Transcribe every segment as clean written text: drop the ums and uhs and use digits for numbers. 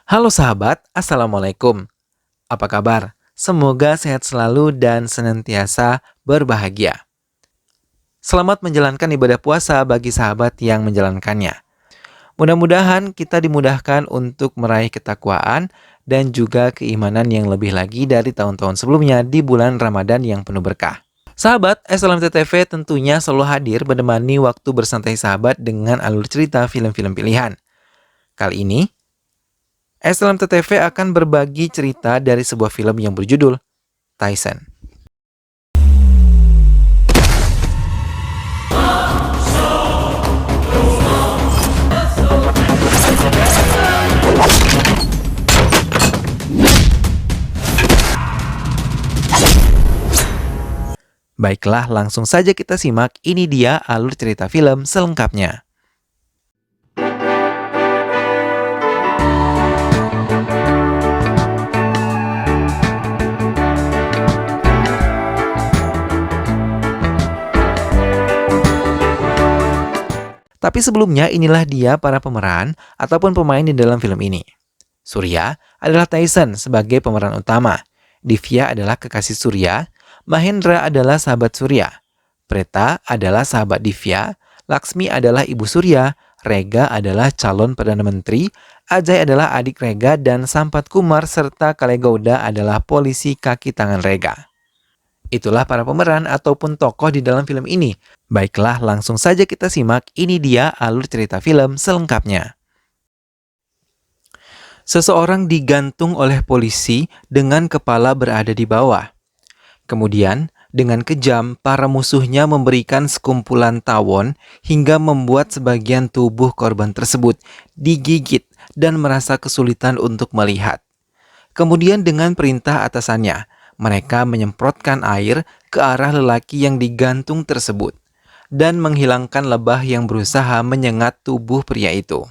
Halo sahabat, Assalamualaikum. Apa kabar? Semoga sehat selalu dan senantiasa berbahagia. Selamat menjalankan ibadah puasa bagi sahabat yang menjalankannya. Mudah-mudahan kita dimudahkan untuk meraih ketakwaan dan juga keimanan yang lebih lagi dari tahun-tahun sebelumnya di bulan Ramadan yang penuh berkah. Sahabat, SLMTTV tentunya selalu hadir menemani waktu bersantai sahabat dengan alur cerita film-film pilihan. Kali ini, SLMTTV akan berbagi cerita dari sebuah film yang berjudul Tyson. Baiklah, langsung saja kita simak. Ini dia alur cerita film selengkapnya. Tapi sebelumnya, inilah dia para pemeran ataupun pemain di dalam film ini. Surya adalah Tyson sebagai pemeran utama. Divya adalah kekasih Surya. Mahendra adalah sahabat Surya. Preta adalah sahabat Divya. Laksmi adalah ibu Surya. Rega adalah calon Perdana Menteri. Ajay adalah adik Rega dan Sampat Kumar serta Kalegowda adalah polisi kaki tangan Rega. Itulah para pemeran ataupun tokoh di dalam film ini. Baiklah, langsung saja kita simak. Ini dia alur cerita film selengkapnya. Seseorang digantung oleh polisi dengan kepala berada di bawah. Kemudian, dengan kejam, para musuhnya memberikan sekumpulan tawon hingga membuat sebagian tubuh korban tersebut digigit dan merasa kesulitan untuk melihat. Kemudian dengan perintah atasannya, mereka menyemprotkan air ke arah lelaki yang digantung tersebut dan menghilangkan lebah yang berusaha menyengat tubuh pria itu.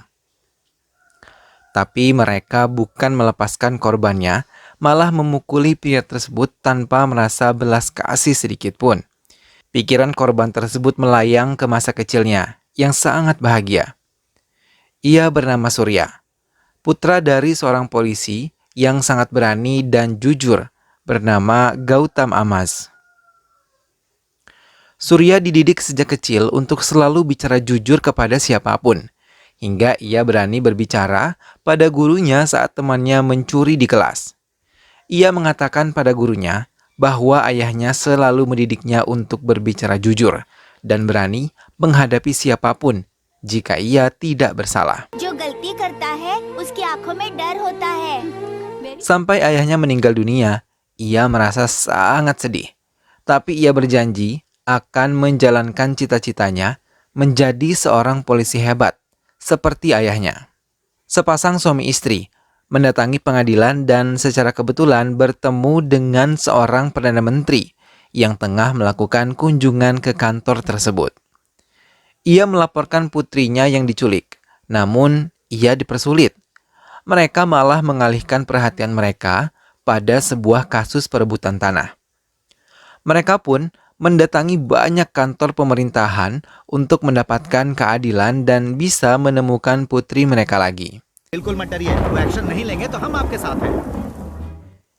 Tapi mereka bukan melepaskan korbannya, malah memukuli pria tersebut tanpa merasa belas kasih sedikit pun. Pikiran korban tersebut melayang ke masa kecilnya yang sangat bahagia. Ia bernama Surya, putra dari seorang polisi yang sangat berani dan jujur, bernama Gautam Amaz. Surya dididik sejak kecil untuk selalu bicara jujur kepada siapapun, hingga ia berani berbicara pada gurunya saat temannya mencuri di kelas. Ia mengatakan pada gurunya bahwa ayahnya selalu mendidiknya untuk berbicara jujur dan berani menghadapi siapapun jika ia tidak bersalah. Sampai ayahnya meninggal dunia, ia merasa sangat sedih, tapi ia berjanji akan menjalankan cita-citanya menjadi seorang polisi hebat, seperti ayahnya. Sepasang suami istri mendatangi pengadilan dan secara kebetulan bertemu dengan seorang Perdana Menteri yang tengah melakukan kunjungan ke kantor tersebut. Ia melaporkan putrinya yang diculik, namun ia dipersulit. Mereka malah mengalihkan perhatian mereka pada sebuah kasus perebutan tanah. Mereka pun mendatangi banyak kantor pemerintahan untuk mendapatkan keadilan dan bisa menemukan putri mereka lagi.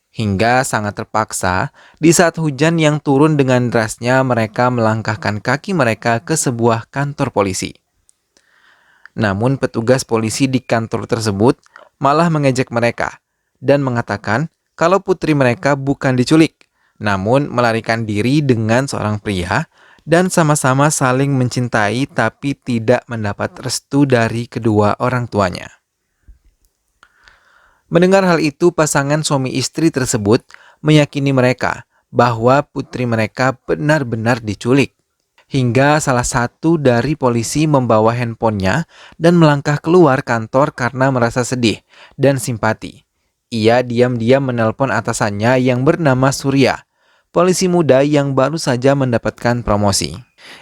Hingga sangat terpaksa, di saat hujan yang turun dengan derasnya, mereka melangkahkan kaki mereka ke sebuah kantor polisi. Namun petugas polisi di kantor tersebut malah mengejek mereka dan mengatakan kalau putri mereka bukan diculik, namun melarikan diri dengan seorang pria dan sama-sama saling mencintai tapi tidak mendapat restu dari kedua orang tuanya. Mendengar hal itu, pasangan suami istri tersebut meyakini mereka bahwa putri mereka benar-benar diculik. hingga salah satu dari polisi membawa handphonenya dan melangkah keluar kantor karena merasa sedih dan simpati. Ia diam-diam menelpon atasannya yang bernama Surya, polisi muda yang baru saja mendapatkan promosi.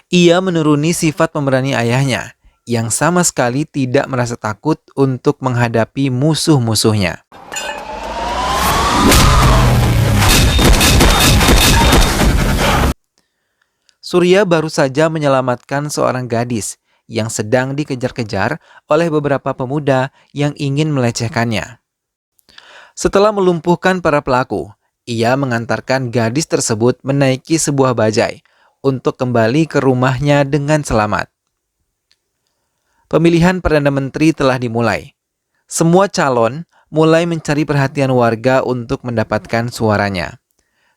Ia menuruni sifat pemberani ayahnya, yang sama sekali tidak merasa takut untuk menghadapi musuh-musuhnya. Surya baru saja menyelamatkan seorang gadis yang sedang dikejar-kejar oleh beberapa pemuda yang ingin melecehkannya. Setelah melumpuhkan para pelaku, ia mengantarkan gadis tersebut menaiki sebuah bajai untuk kembali ke rumahnya dengan selamat. Pemilihan Perdana Menteri telah dimulai. Semua calon mulai mencari perhatian warga untuk mendapatkan suaranya,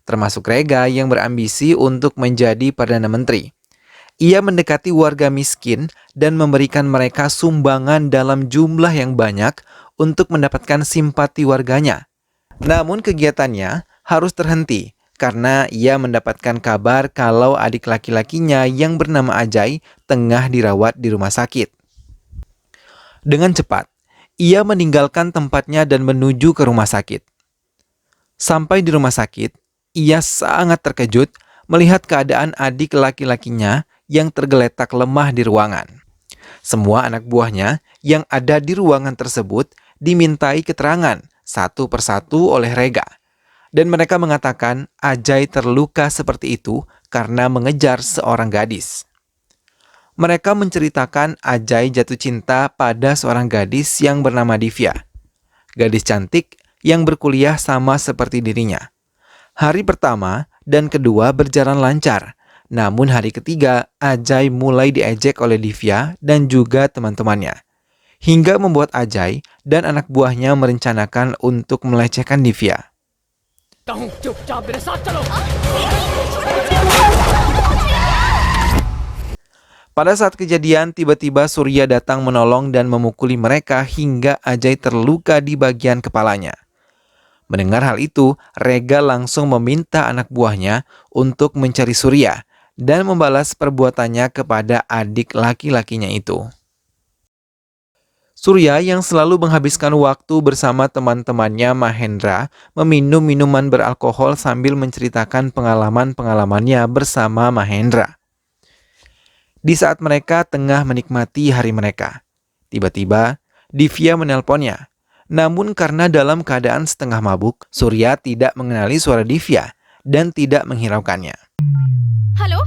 termasuk Rega yang berambisi untuk menjadi Perdana Menteri. Ia mendekati warga miskin dan memberikan mereka sumbangan dalam jumlah yang banyak untuk mendapatkan simpati warganya. Namun kegiatannya harus terhenti karena ia mendapatkan kabar kalau adik laki-lakinya yang bernama Ajay tengah dirawat di rumah sakit. Dengan cepat, ia meninggalkan tempatnya dan menuju ke rumah sakit. Sampai di rumah sakit, ia sangat terkejut melihat keadaan adik laki-lakinya yang tergeletak lemah di ruangan. Semua anak buahnya yang ada di ruangan tersebut dimintai keterangan satu persatu oleh Rega. Dan mereka mengatakan Ajay terluka seperti itu karena mengejar seorang gadis. Mereka menceritakan Ajay jatuh cinta pada seorang gadis yang bernama Divya. Gadis cantik yang berkuliah sama seperti dirinya. Hari pertama dan kedua berjalan lancar. Namun hari ketiga, Ajay mulai diejek oleh Divya dan juga teman-temannya. Hingga membuat Ajay dan anak buahnya merencanakan untuk melecehkan Divya. Pada saat kejadian, tiba-tiba Surya datang menolong dan memukuli mereka hingga Ajay terluka di bagian kepalanya. Mendengar hal itu, Rega langsung meminta anak buahnya untuk mencari Surya dan membalas perbuatannya kepada adik laki-lakinya itu. Surya yang selalu menghabiskan waktu bersama teman-temannya Mahendra meminum minuman beralkohol sambil menceritakan pengalaman-pengalamannya bersama Mahendra. Di saat mereka tengah menikmati hari mereka, tiba-tiba Divya menelponnya. Namun karena dalam keadaan setengah mabuk, Surya tidak mengenali suara Divya dan tidak menghiraukannya. Halo?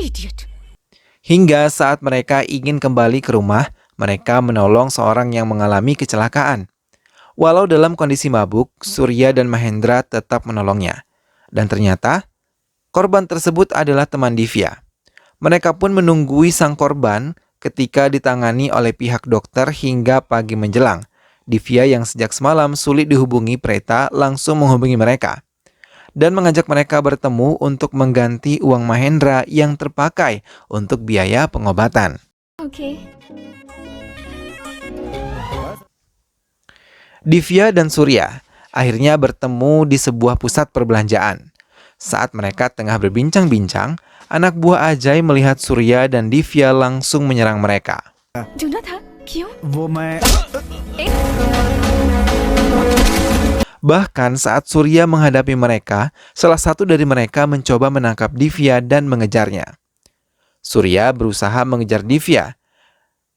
Idiot. Hingga saat mereka ingin kembali ke rumah, mereka menolong seorang yang mengalami kecelakaan. Walau dalam kondisi mabuk, Surya dan Mahendra tetap menolongnya. Dan ternyata, korban tersebut adalah teman Divya. Mereka pun menunggui sang korban ketika ditangani oleh pihak dokter hingga pagi menjelang. Divya yang sejak semalam sulit dihubungi Preta langsung menghubungi mereka dan mengajak mereka bertemu untuk mengganti uang Mahendra yang terpakai untuk biaya pengobatan. Oke. Divya dan Surya akhirnya bertemu di sebuah pusat perbelanjaan. Saat mereka tengah berbincang-bincang, anak buah Ajay melihat Surya dan Divya langsung menyerang mereka. Juna tha? Kyun? Bahkan saat Surya menghadapi mereka, salah satu dari mereka mencoba menangkap Divya dan mengejarnya. Surya berusaha mengejar Divya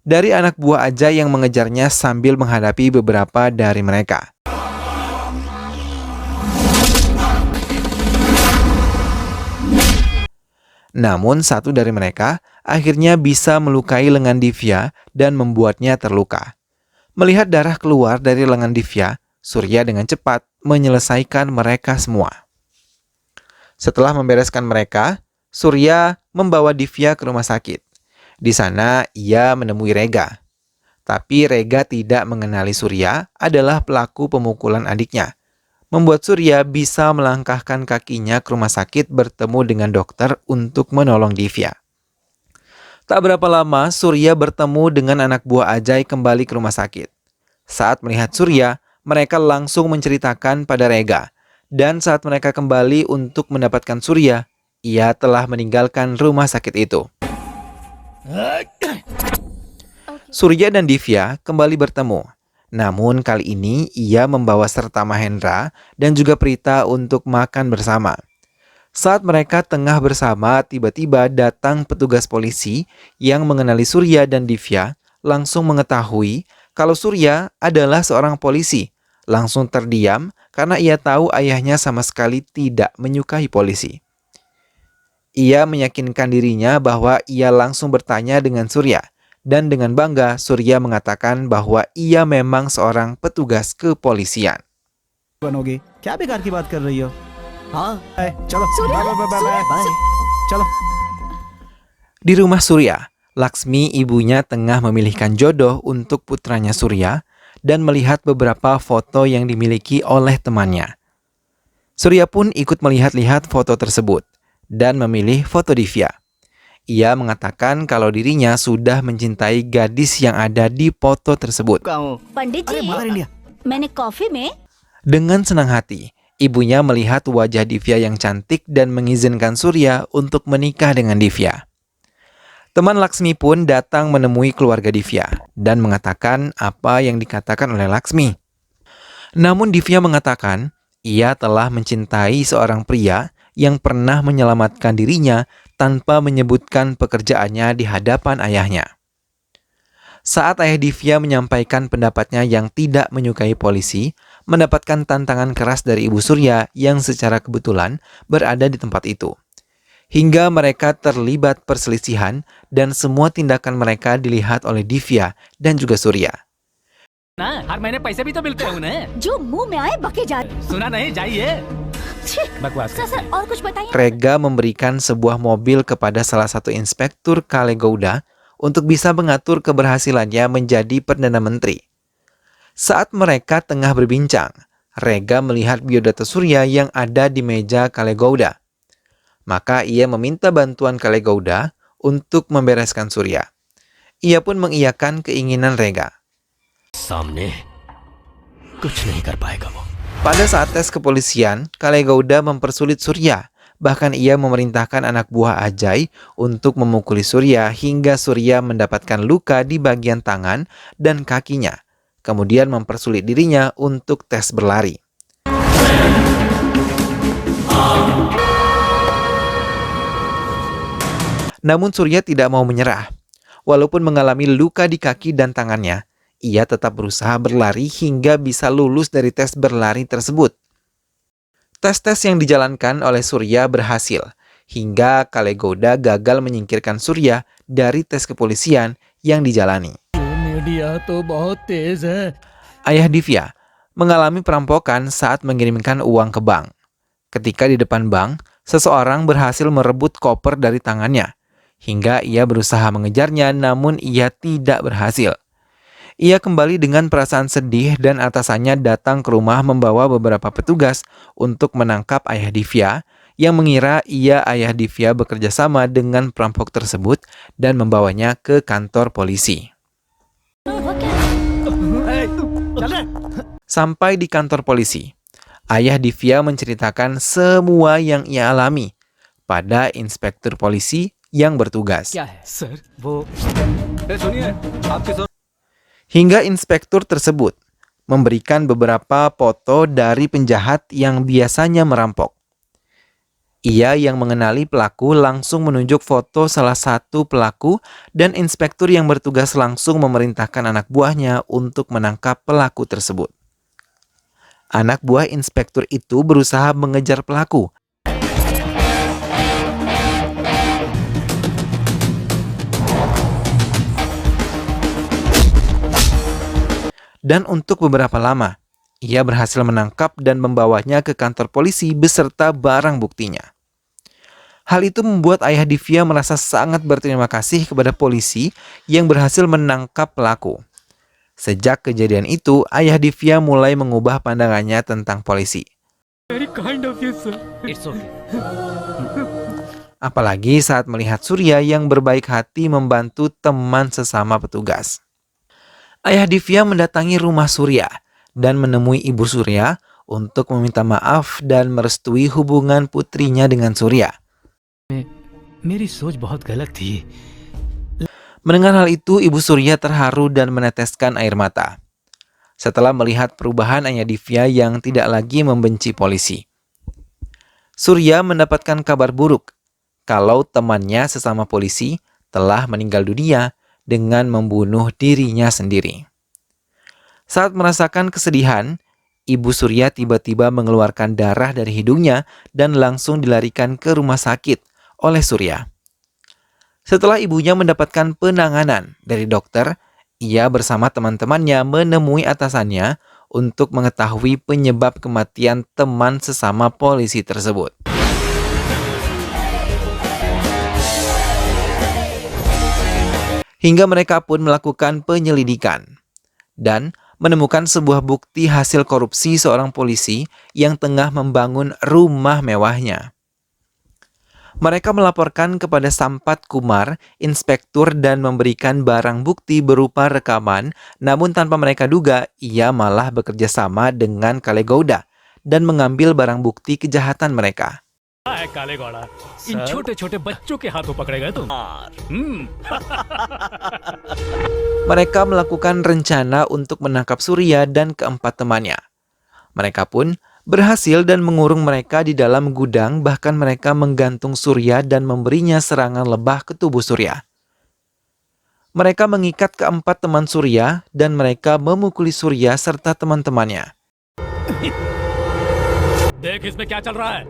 dari anak buah Ajay yang mengejarnya sambil menghadapi beberapa dari mereka. Namun satu dari mereka akhirnya bisa melukai lengan Divya dan membuatnya terluka. Melihat darah keluar dari lengan Divya, Surya dengan cepat menyelesaikan mereka semua. Setelah membereskan mereka, Surya membawa Divya ke rumah sakit. Di sana ia menemui Rega. Tapi Rega tidak mengenali Surya adalah pelaku pemukulan adiknya. Membuat Surya bisa melangkahkan kakinya ke rumah sakit bertemu dengan dokter untuk menolong Divya. Tak berapa lama, Surya bertemu dengan anak buah Ajay kembali ke rumah sakit. Saat melihat Surya, mereka langsung menceritakan pada Rega. Dan saat mereka kembali untuk mendapatkan Surya, ia telah meninggalkan rumah sakit itu. Surya dan Divya kembali bertemu. Namun kali ini ia membawa serta Mahendra dan juga Prita untuk makan bersama. Saat mereka tengah bersama, tiba-tiba datang petugas polisi yang mengenali Surya dan Divya, langsung mengetahui kalau Surya adalah seorang polisi. Langsung terdiam karena ia tahu ayahnya sama sekali tidak menyukai polisi. Ia meyakinkan dirinya bahwa ia langsung bertanya dengan Surya. Dan dengan bangga, Surya mengatakan bahwa ia memang seorang petugas kepolisian. बनोगे क्या बेकार की बात कर रही हो हाँ चलो Surya, bye bye bye Surya, bye चलो Di rumah Surya, Laksmi ibunya tengah memilihkan jodoh untuk putranya Surya dan melihat beberapa foto yang dimiliki oleh temannya. Surya pun ikut melihat-lihat foto tersebut dan memilih foto Divya. Ia mengatakan kalau dirinya sudah mencintai gadis yang ada di foto tersebut. पंडित अरे जी mother India मैंने कॉफी में Dengan senang hati, ibunya melihat wajah Divya yang cantik dan mengizinkan Surya untuk menikah dengan Divya. Teman Laksmi pun datang menemui keluarga Divya dan mengatakan apa yang dikatakan oleh Laksmi. Namun Divya mengatakan ia telah mencintai seorang pria yang pernah menyelamatkan dirinya tanpa menyebutkan pekerjaannya di hadapan ayahnya. Saat ayah Divya menyampaikan pendapatnya yang tidak menyukai polisi, mendapatkan tantangan keras dari Ibu Surya yang secara kebetulan berada di tempat itu. Hingga mereka terlibat perselisihan dan semua tindakan mereka dilihat oleh Divya dan juga Surya. ना हर महीने पैसे भी तो मिलते हैं उन्हें जो मुंह में आए बके जा सुना नहीं जाइए छी, बकवास सर सर और कुछ बताइए Rega memberikan sebuah mobil kepada salah satu inspektur Kalegowda untuk bisa mengatur keberhasilannya menjadi Perdana Menteri. Saat mereka tengah berbincang, Rega melihat biodata Surya yang ada di meja Kalegowda. Maka ia meminta bantuan Kalegowda untuk membereskan Surya. Ia pun mengiyakan keinginan Rega. सामने कुछ नहीं कर पाएगा वो Pada saat tes kepolisian, Kalegowda mempersulit Surya. Bahkan ia memerintahkan anak buah Ajay untuk memukuli Surya hingga Surya mendapatkan luka di bagian tangan dan kakinya. Kemudian mempersulit dirinya untuk tes berlari. Namun Surya tidak mau menyerah. Walaupun mengalami luka di kaki dan tangannya, ia tetap berusaha berlari hingga bisa lulus dari tes berlari tersebut. Tes-tes yang dijalankan oleh Surya berhasil, hingga Kalegowda gagal menyingkirkan Surya dari tes kepolisian yang dijalani. Media तो बहुत तेज है Ayah Divya mengalami perampokan saat mengirimkan uang ke bank. Ketika di depan bank, seseorang berhasil merebut koper dari tangannya, hingga ia berusaha mengejarnya namun ia tidak berhasil. Ia kembali dengan perasaan sedih dan atasannya datang ke rumah membawa beberapa petugas untuk menangkap ayah Divya yang mengira ayah Divya bekerja sama dengan perampok tersebut dan membawanya ke kantor polisi. Sampai di kantor polisi, ayah Divya menceritakan semua yang ia alami pada inspektur polisi yang bertugas. क्या है सर वो सुनिए आपके Hingga inspektur tersebut memberikan beberapa foto dari penjahat yang biasanya merampok. Ia yang mengenali pelaku langsung menunjuk foto salah satu pelaku dan inspektur yang bertugas langsung memerintahkan anak buahnya untuk menangkap pelaku tersebut. Anak buah inspektur itu berusaha mengejar pelaku. Dan untuk beberapa lama, ia berhasil menangkap dan membawanya ke kantor polisi beserta barang buktinya. Hal itu membuat ayah Divya merasa sangat berterima kasih kepada polisi yang berhasil menangkap pelaku. Sejak kejadian itu, ayah Divya mulai mengubah pandangannya tentang polisi. Very kind of you sir it's okay Apalagi saat melihat Surya yang berbaik hati membantu teman sesama petugas. Ayah Divya mendatangi rumah Surya dan menemui Ibu Surya untuk meminta maaf dan merestui hubungan putrinya dengan Surya. मेरी सोच बहुत गलत थी. Mendengar hal itu, Ibu Surya terharu dan meneteskan air mata. Setelah melihat perubahan Anya Divya yang tidak lagi membenci polisi. Surya mendapatkan kabar buruk kalau temannya sesama polisi telah meninggal dunia dengan membunuh dirinya sendiri. Saat merasakan kesedihan, Ibu Surya tiba-tiba mengeluarkan darah dari hidungnya dan langsung dilarikan ke rumah sakit oleh Surya. Setelah ibunya mendapatkan penanganan dari dokter, ia bersama teman-temannya menemui atasannya untuk mengetahui penyebab kematian teman sesama polisi tersebut. Hingga mereka pun melakukan penyelidikan dan menemukan sebuah bukti hasil korupsi seorang polisi yang tengah membangun rumah mewahnya. Mereka melaporkan kepada Sampat Kumar, inspektur, dan memberikan barang bukti berupa rekaman, namun tanpa mereka duga, ia malah bekerja sama dengan Kale Gowda dan mengambil barang bukti kejahatan mereka. काले घोड़ा इन छोटे छोटे बच्चों के हाथों पकड़े गए तुम. Mereka melakukan rencana untuk menangkap Surya dan keempat temannya. Mereka pun berhasil dan mengurung mereka di dalam gudang, bahkan mereka menggantung Surya dan memberinya serangan lebah ke tubuh Surya. Mereka mengikat keempat teman Surya dan mereka memukuli Surya serta teman-temannya. देख इसमें क्या चल रहा है.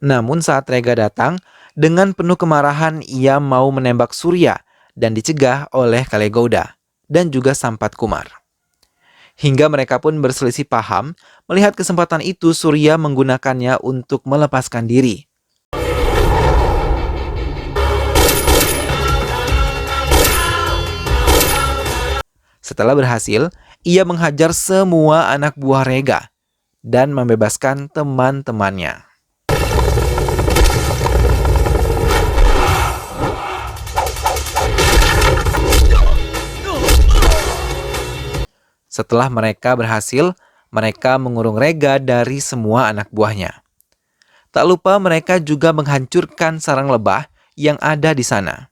Namun saat Rega datang, dengan penuh kemarahan ia mau menembak Surya dan dicegah oleh Kale Gowda dan juga Sampat Kumar. Hingga mereka pun berselisih paham, melihat kesempatan itu Surya menggunakannya untuk melepaskan diri. Setelah berhasil, ia menghajar semua anak buah Rega dan membebaskan teman-temannya. Setelah mereka berhasil, mereka mengurung Rega dari semua anak buahnya. Tak lupa mereka juga menghancurkan sarang lebah yang ada di sana.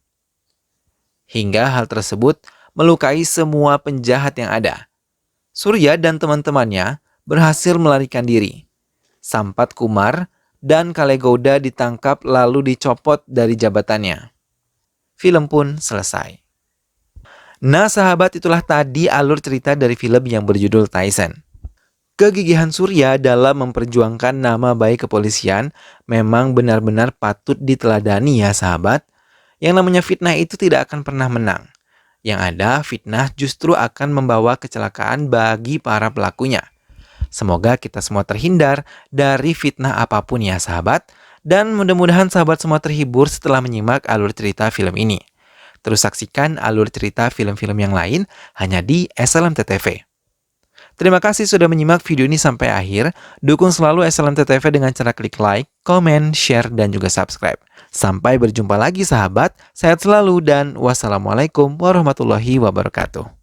Hingga hal tersebut melukai semua penjahat yang ada. Surya dan teman-temannya berhasil melarikan diri. Sampat Kumar dan Kale Gowda ditangkap lalu dicopot dari jabatannya. Film pun selesai. Nah sahabat, itulah tadi alur cerita dari film yang berjudul Tyson. Kegigihan Surya dalam memperjuangkan nama baik kepolisian memang benar-benar patut diteladani ya sahabat. Yang namanya fitnah itu tidak akan pernah menang. Yang ada fitnah justru akan membawa kecelakaan bagi para pelakunya. Semoga kita semua terhindar dari fitnah apapun ya sahabat. Dan mudah-mudahan sahabat semua terhibur setelah menyimak alur cerita film ini. Terus saksikan alur cerita film-film yang lain hanya di SLMT TV. Terima kasih sudah menyimak video ini sampai akhir. Dukung selalu SLMT TV dengan cara klik like, komen, share, dan juga subscribe. Sampai berjumpa lagi sahabat. Sehat selalu dan wassalamualaikum warahmatullahi wabarakatuh.